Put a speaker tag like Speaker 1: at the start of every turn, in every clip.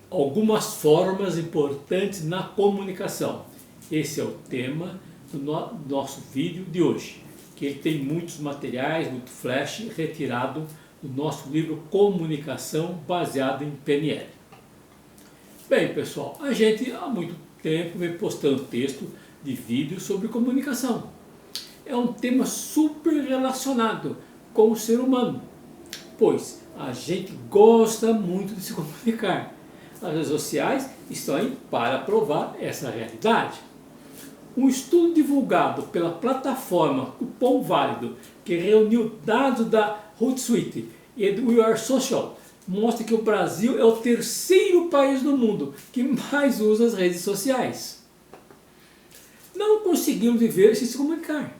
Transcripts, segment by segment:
Speaker 1: Algumas formas importantes na comunicação. Esse é o tema do nosso vídeo de hoje, que ele tem muitos materiais, muito flash retirado do nosso livro Comunicação baseado em PNL. Bem, pessoal, a gente há muito tempo vem postando texto de vídeo sobre comunicação. É um tema super relacionado com o ser humano, pois a gente gosta muito de se comunicar. As redes sociais estão aí para provar essa realidade. Um estudo divulgado pela plataforma Cupom Válido, que reuniu dados da Hootsuite e do We Are Social, mostra que o Brasil é o terceiro país do mundo que mais usa as redes sociais. Não conseguimos viver sem se comunicar.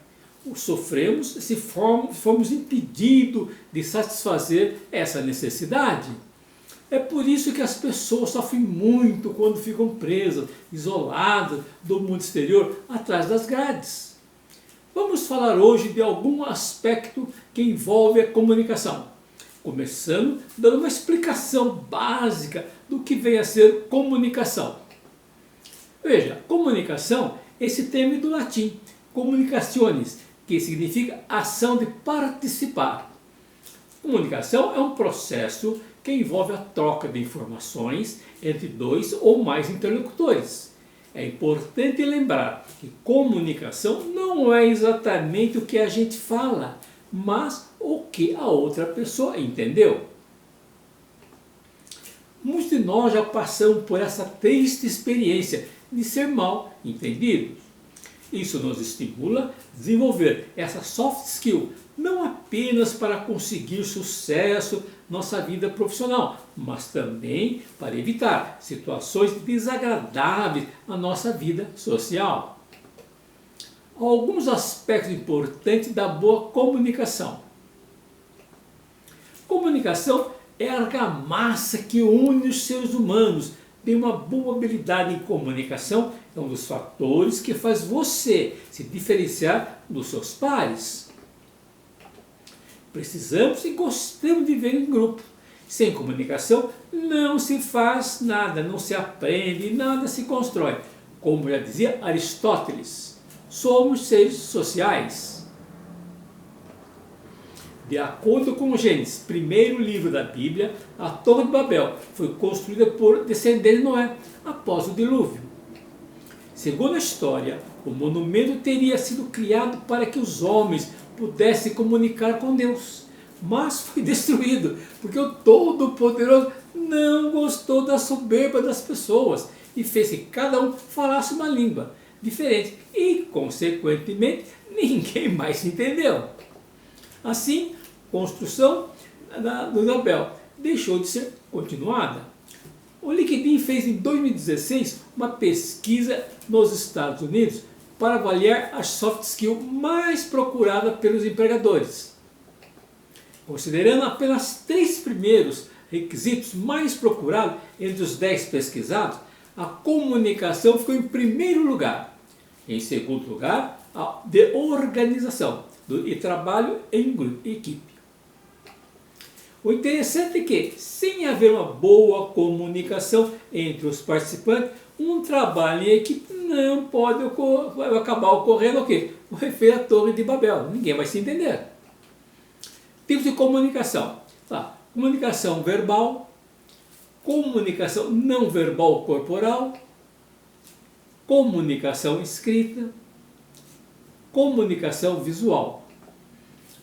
Speaker 1: Sofremos se fomos impedidos de satisfazer essa necessidade. É por isso que as pessoas sofrem muito quando ficam presas, isoladas do mundo exterior, atrás das grades. Vamos falar hoje de algum aspecto que envolve a comunicação. Começando dando uma explicação básica do que vem a ser comunicação. Veja, comunicação, esse termo do latim, communicationes, que significa ação de participar. Comunicação é um processo que envolve a troca de informações entre dois ou mais interlocutores. É importante lembrar que comunicação não é exatamente o que a gente fala, mas o que a outra pessoa entendeu. Muitos de nós já passamos por essa triste experiência de ser mal entendidos. Isso nos estimula a desenvolver essa soft skill, não apenas para conseguir sucesso na nossa vida profissional, mas também para evitar situações desagradáveis na nossa vida social. Alguns aspectos importantes da boa comunicação. Comunicação é a argamassa que une os seres humanos. Tem uma boa habilidade em comunicação, é um dos fatores que faz você se diferenciar dos seus pares. Precisamos e gostamos de viver em grupo. Sem comunicação não se faz nada, não se aprende, nada se constrói. Como já dizia Aristóteles, somos seres sociais. De acordo com Gênesis, primeiro livro da Bíblia, a Torre de Babel foi construída por descendentes de Noé após o dilúvio. Segundo a história, o monumento teria sido criado para que os homens pudessem comunicar com Deus, mas foi destruído porque o Todo-Poderoso não gostou da soberba das pessoas e fez que cada um falasse uma língua diferente e, consequentemente, ninguém mais se entendeu. Assim, a construção do Babel deixou de ser continuada. O LinkedIn fez em 2016 uma pesquisa nos Estados Unidos para avaliar a soft skill mais procurada pelos empregadores. Considerando apenas 3 primeiros requisitos mais procurados entre os 10 pesquisados, a comunicação ficou em primeiro lugar. Em segundo lugar, a de organização e trabalho em grupo, equipe. O interessante é que, sem haver uma boa comunicação entre os participantes, um trabalho em equipe não pode acabar ocorrendo o quê? O efeito da Torre de Babel. Ninguém vai se entender. Tipos de comunicação. Comunicação verbal, comunicação não verbal corporal, comunicação escrita, comunicação visual.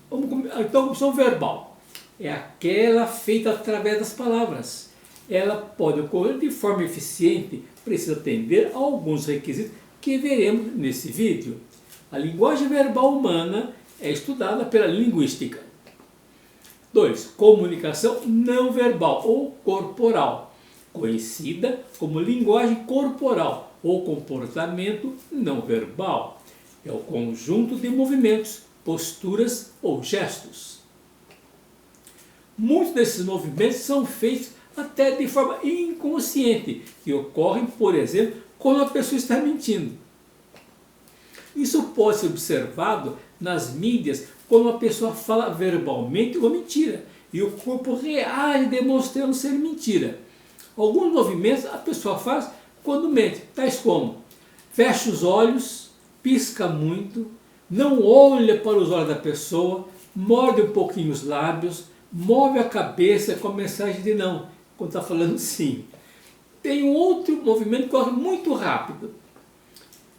Speaker 1: Então, comunicação verbal é aquela feita através das palavras. Ela pode ocorrer de forma eficiente, precisa atender a alguns requisitos que veremos nesse vídeo. A linguagem verbal humana é estudada pela linguística. 2. Comunicação não verbal ou corporal, conhecida como linguagem corporal ou comportamento não verbal. É o conjunto de movimentos, posturas ou gestos. Muitos desses movimentos são feitos até de forma inconsciente, que ocorrem, por exemplo, quando a pessoa está mentindo. Isso pode ser observado nas mídias quando uma pessoa fala verbalmente uma mentira e o corpo reage demonstrando ser mentira. Alguns movimentos a pessoa faz quando mente, tais como fecha os olhos, pisca muito, não olha para os olhos da pessoa, morde um pouquinho os lábios, move a cabeça com a mensagem de não, quando está falando sim. Tem um outro movimento que corre muito rápido.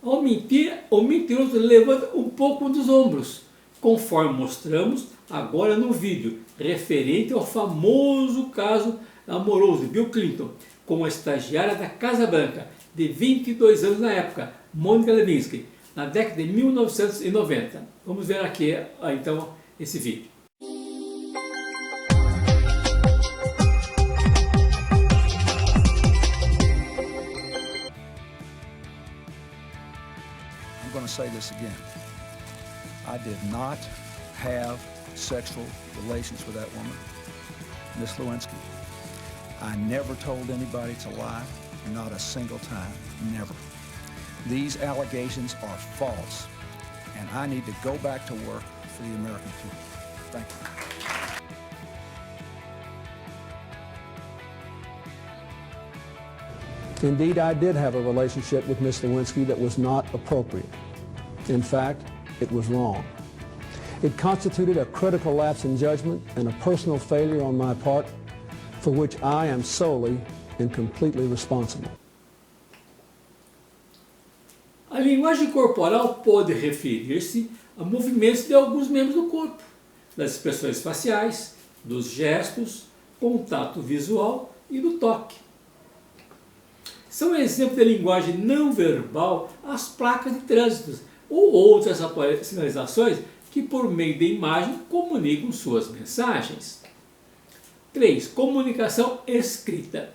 Speaker 1: Ao mentir, o mentiroso levanta um pouco dos ombros, conforme mostramos agora no vídeo, referente ao famoso caso amoroso de Bill Clinton, com a estagiária da Casa Branca, de 22 anos na época, Monica Lewinsky, na década de 1990. Vamos ver aqui então esse vídeo.
Speaker 2: I'm going to say this again. I did not have sexual relations with that woman, Miss Lewinsky. I never told anybody to lie, not a single time, never. These allegations are false, and I need to go back to work for the American people. Thank you.
Speaker 3: Indeed, I did have a relationship with Miss Lewinsky that was not appropriate. In fact, it was wrong. It constituted a critical lapse in judgment and a personal failure on my part for which I am solely and completely responsible.
Speaker 1: A linguagem corporal pode referir-se a movimentos de alguns membros do corpo, das expressões faciais, dos gestos, contato visual e do toque. São exemplos de linguagem não verbal as placas de trânsito ou outras sinalizações que por meio de imagem comunicam suas mensagens. 3. Comunicação escrita.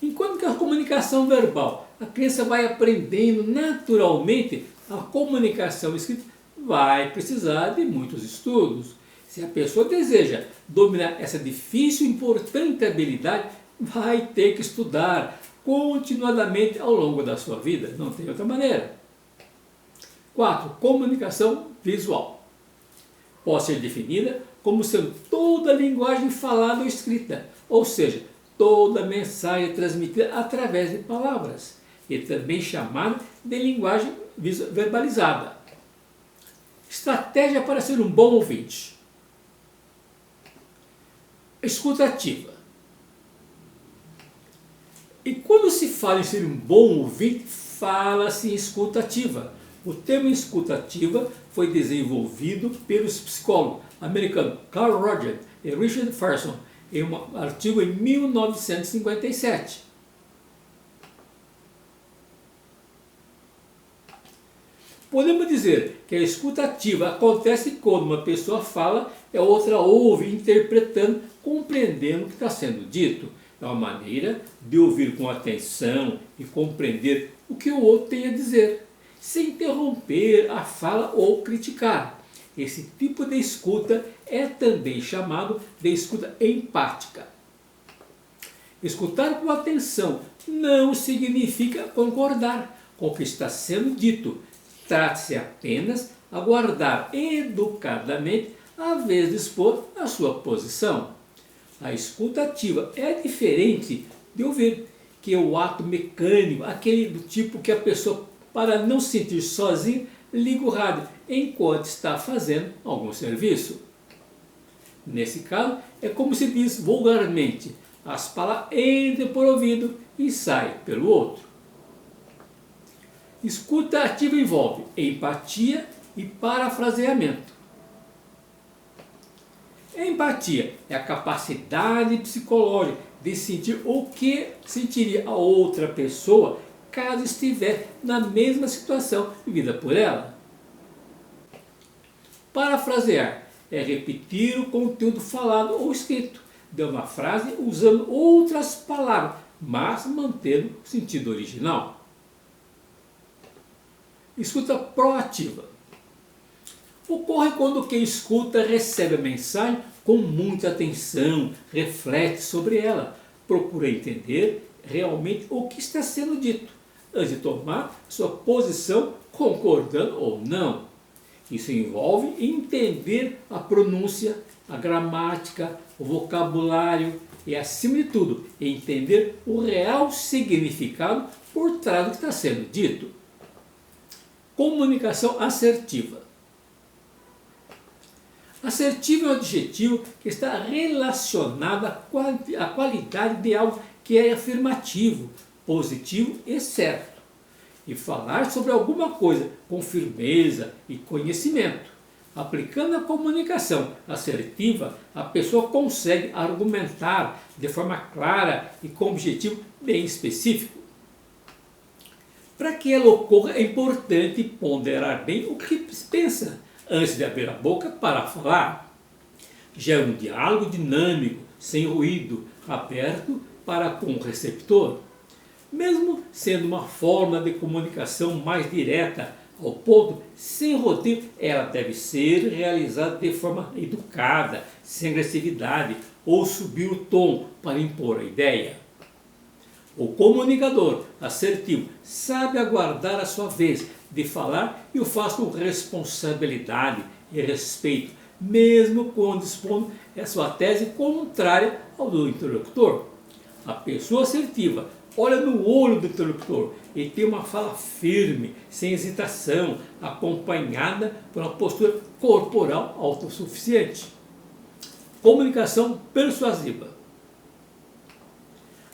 Speaker 1: Enquanto que a comunicação verbal, a criança vai aprendendo naturalmente, a comunicação escrita vai precisar de muitos estudos. Se a pessoa deseja dominar essa difícil e importante habilidade, vai ter que estudar continuadamente ao longo da sua vida, não tem outra maneira. 4. Comunicação visual. Pode ser definida como sendo toda a linguagem falada ou escrita, ou seja, toda mensagem transmitida através de palavras, e também chamada de linguagem verbalizada. Estratégia para ser um bom ouvinte. Escuta ativa. E quando se fala em ser um bom ouvinte, fala-se em escuta ativa. O termo escuta ativa foi desenvolvido pelos psicólogos americanos Carl Rogers e Richard Farson em um artigo em 1957. Podemos dizer que a escuta ativa acontece quando uma pessoa fala e a outra ouve, interpretando, compreendendo o que está sendo dito. É uma maneira de ouvir com atenção e compreender o que o outro tem a dizer, sem interromper a fala ou criticar. Esse tipo de escuta é também chamado de escuta empática. Escutar com atenção não significa concordar com o que está sendo dito. Trata-se apenas de aguardar educadamente a vez de expor a sua posição. A escuta ativa é diferente de ouvir, que é o ato mecânico, aquele do tipo que a pessoa, para não se sentir sozinha, liga o rádio enquanto está fazendo algum serviço. Nesse caso, é como se diz vulgarmente, as palavras entram por ouvido e saem pelo outro. Escuta ativa envolve empatia e parafraseamento. Empatia é a capacidade psicológica de sentir o que sentiria a outra pessoa caso estiver na mesma situação vivida por ela. Parafrasear é repetir o conteúdo falado ou escrito de uma frase usando outras palavras, mas mantendo o sentido original. Escuta proativa. Ocorre quando quem escuta recebe a mensagem com muita atenção, reflete sobre ela, procura entender realmente o que está sendo dito, antes de tomar sua posição concordando ou não. Isso envolve entender a pronúncia, a gramática, o vocabulário, é, acima de tudo, entender o real significado por trás do que está sendo dito. Comunicação assertiva. Assertivo é um adjetivo que está relacionado à qualidade de algo que é afirmativo, positivo e certo. E falar sobre alguma coisa com firmeza e conhecimento. Aplicando a comunicação assertiva, a pessoa consegue argumentar de forma clara e com objetivo bem específico. Para que ela ocorra, é importante ponderar bem o que se pensa antes de abrir a boca para falar. Gera um diálogo dinâmico, sem ruído, aberto para com o receptor. Mesmo sendo uma forma de comunicação mais direta ao ponto, sem roteiro, ela deve ser realizada de forma educada, sem agressividade ou subir o tom para impor a ideia. O comunicador assertivo sabe aguardar a sua vez de falar e o faz com responsabilidade e respeito, mesmo quando expondo a sua tese contrária ao do interlocutor. A pessoa assertiva olha no olho do interlocutor e tem uma fala firme, sem hesitação, acompanhada por uma postura corporal autossuficiente. Comunicação persuasiva.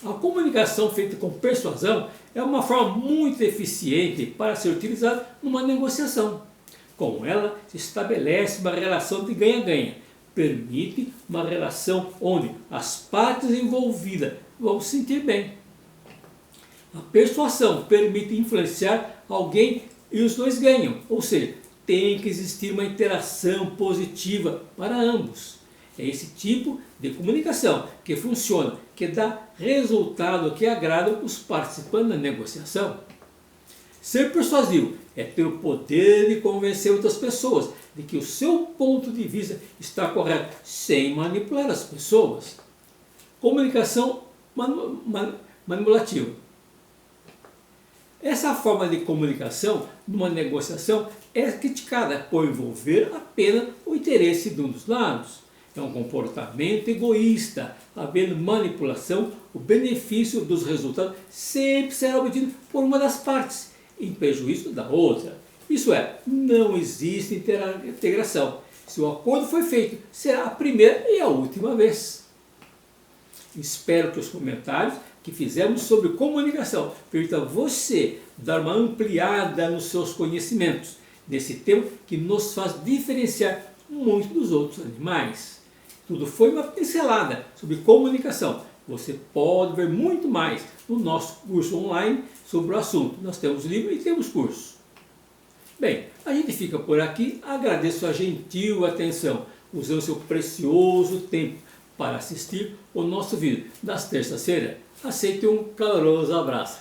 Speaker 1: A comunicação feita com persuasão é uma forma muito eficiente para ser utilizada numa negociação. Com ela, se estabelece uma relação de ganha-ganha. Permite uma relação onde as partes envolvidas vão se sentir bem. A persuasão permite influenciar alguém e os dois ganham, ou seja, tem que existir uma interação positiva para ambos. É esse tipo de comunicação que funciona, que dá resultado que agrada os participantes da negociação. Ser persuasivo é ter o poder de convencer outras pessoas de que o seu ponto de vista está correto, sem manipular as pessoas. Comunicação manipulativa. Essa forma de comunicação numa negociação é criticada por envolver apenas o interesse de um dos lados. É um comportamento egoísta, havendo manipulação, o benefício dos resultados sempre será obtido por uma das partes, em prejuízo da outra. Isso é, não existe integração. Se o acordo foi feito, será a primeira e a última vez. Espero que os comentários que fizemos sobre comunicação permitam a você dar uma ampliada nos seus conhecimentos, nesse tema que nos faz diferenciar muito dos outros animais. Tudo foi uma pincelada sobre comunicação. Você pode ver muito mais no nosso curso online sobre o assunto. Nós temos livro e temos curso. Bem, a gente fica por aqui. Agradeço a gentil atenção, usando seu precioso tempo para assistir o nosso vídeo das terças-feiras. Aceite um caloroso abraço.